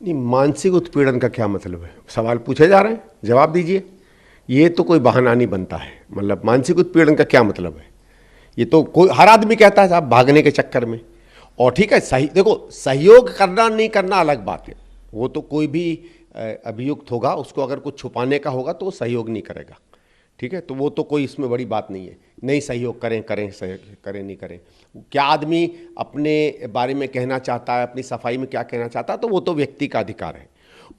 नहीं, मानसिक उत्पीड़न का क्या मतलब है? सवाल पूछे जा रहे हैं, जवाब दीजिए। ये तो कोई बहाना नहीं बनता है। मतलब मानसिक उत्पीड़न का क्या मतलब है? ये तो कोई हर आदमी कहता है साहब, भागने के चक्कर में। और ठीक है, सही देखो, सहयोग करना नहीं करना अलग बात है। वो तो कोई भी अभियुक्त होगा, उसको अगर कुछ छुपाने का होगा तो वो सहयोग नहीं करेगा। ठीक है, तो वो तो कोई इसमें बड़ी बात नहीं है। नहीं सहयोग करें करें, सहयोग करें नहीं करें, क्या आदमी अपने बारे में कहना चाहता है, अपनी सफाई में क्या कहना चाहता है, तो वो तो व्यक्ति का अधिकार है।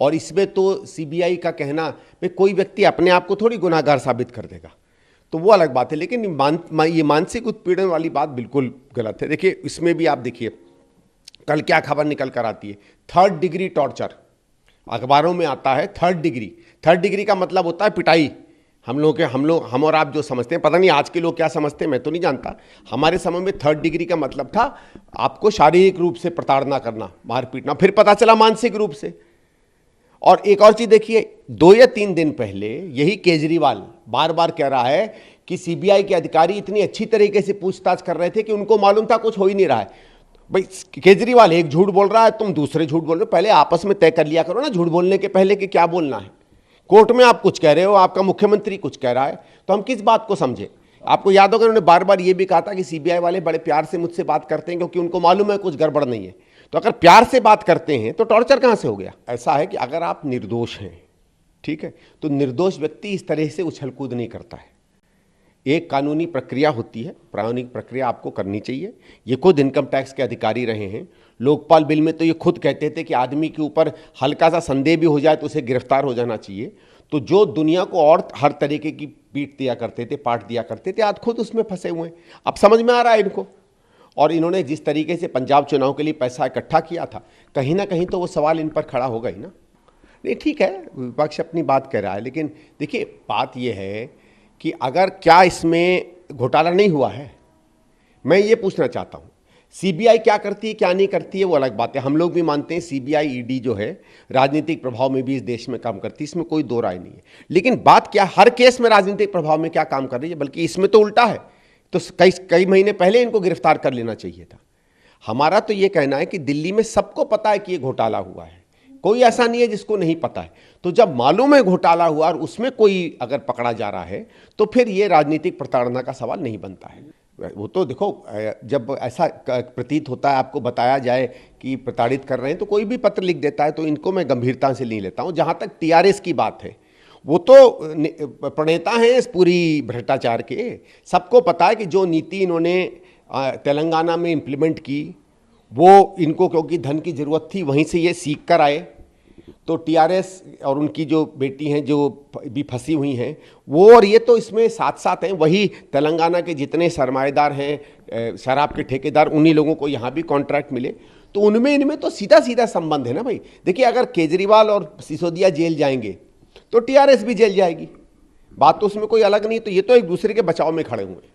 और इसमें तो सीबीआई का कहना भाई कोई व्यक्ति अपने आप को थोड़ी गुनाहगार साबित कर देगा, तो वो अलग बात है। लेकिन ये मानसिक उत्पीड़न वाली बात बिल्कुल गलत है। देखिए, इसमें भी आप देखिए कल क्या खबर निकल कर आती है, 3rd डिग्री टॉर्चर अखबारों में आता है। 3rd डिग्री का मतलब होता है पिटाई। हम और आप जो समझते हैं, पता नहीं आज के लोग क्या समझते हैं, मैं तो नहीं जानता। हमारे समय में 3rd डिग्री का मतलब था आपको शारीरिक रूप से प्रताड़ना करना, मार पीटना, फिर पता चला मानसिक रूप से। और एक और चीज देखिए, 2 या 3 दिन पहले यही केजरीवाल बार बार कह रहा है कि सीबीआई के अधिकारी इतनी अच्छी तरीके से पूछताछ कर रहे थे कि उनको मालूम था कुछ हो ही नहीं रहा है। भाई केजरीवाल एक झूठ बोल रहा है, तुम दूसरे झूठ बोल रहे हो। पहले आपस में तय कर लिया करो ना झूठ बोलने के पहले कि क्या बोलना है। कोर्ट में आप कुछ कह रहे हो, आपका मुख्यमंत्री कुछ कह रहा है, तो हम किस बात को समझे? आपको याद होगा उन्होंने बार बार ये भी कहा था कि सीबीआई वाले बड़े प्यार से मुझसे बात करते हैं क्योंकि उनको मालूम है कुछ गड़बड़ नहीं है। तो अगर प्यार से बात करते हैं तो टॉर्चर कहां से हो गया? ऐसा है कि अगर आप निर्दोष हैं, ठीक है, तो निर्दोष व्यक्ति इस तरह से उछल कूद नहीं करता है। एक कानूनी प्रक्रिया होती है, प्रामाणिक प्रक्रिया आपको करनी चाहिए। ये खुद इनकम टैक्स के अधिकारी रहे हैं। लोकपाल बिल में तो ये खुद कहते थे कि आदमी के ऊपर हल्का सा संदेह भी हो जाए तो उसे गिरफ्तार हो जाना चाहिए। तो जो दुनिया को और हर तरीके की पीट दिया करते थे, पाठ दिया करते थे, आज खुद उसमें फंसे हुए हैं। अब समझ में आ रहा है इनको। और इन्होंने जिस तरीके से पंजाब चुनाव के लिए पैसा इकट्ठा किया था, कहीं ना कहीं तो वो सवाल इन पर खड़ा होगा ही ना। नहीं, ठीक है, विपक्ष अपनी बात कह रहा है, लेकिन देखिए बात यह है कि अगर क्या इसमें घोटाला नहीं हुआ है, मैं ये पूछना चाहता हूँ। सीबीआई क्या करती है क्या नहीं करती है वो अलग बात है। हम लोग भी मानते हैं सीबीआई ईडी जो है राजनीतिक प्रभाव में भी इस देश में काम करती है, इसमें कोई दो राय नहीं है। लेकिन बात क्या हर केस में राजनीतिक प्रभाव में क्या काम कर रही है? बल्कि इसमें तो उल्टा है। तो कई महीने पहले इनको गिरफ्तार कर लेना चाहिए था। हमारा तो ये कहना है कि दिल्ली में सबको पता है कि ये घोटाला हुआ है, कोई ऐसा नहीं है जिसको नहीं पता है। तो जब मालूम है घोटाला हुआ और उसमें कोई अगर पकड़ा जा रहा है तो फिर ये राजनीतिक प्रताड़ना का सवाल नहीं बनता है। वो तो देखो, जब ऐसा प्रतीत होता है, आपको बताया जाए कि प्रताड़ित कर रहे हैं, तो कोई भी पत्र लिख देता है, तो इनको मैं गंभीरता से नहीं लेता हूं। जहां तक टीआरएस की बात है, वो तो प्रणेता हैं इस पूरी भ्रष्टाचार के। सबको पता है कि जो नीति इन्होंने तेलंगाना में इम्प्लीमेंट की, वो इनको क्योंकि धन की जरूरत थी, वहीं से ये सीख कर आए। तो टीआरएस और उनकी जो बेटी हैं जो भी फंसी हुई हैं, वो और ये तो इसमें साथ साथ हैं। वही तेलंगाना के जितने सरमाएदार हैं, शराब के ठेकेदार, उन्हीं लोगों को यहाँ भी कॉन्ट्रैक्ट मिले। तो उनमें इनमें तो सीधा सीधा संबंध है ना भाई। देखिए, अगर केजरीवाल और सिसोदिया जेल जाएंगे तो टीआरएस भी जेल जाएगी। बात तो उसमें कोई अलग नहीं। तो ये तो एक दूसरे के बचाव में खड़े हुए हैं।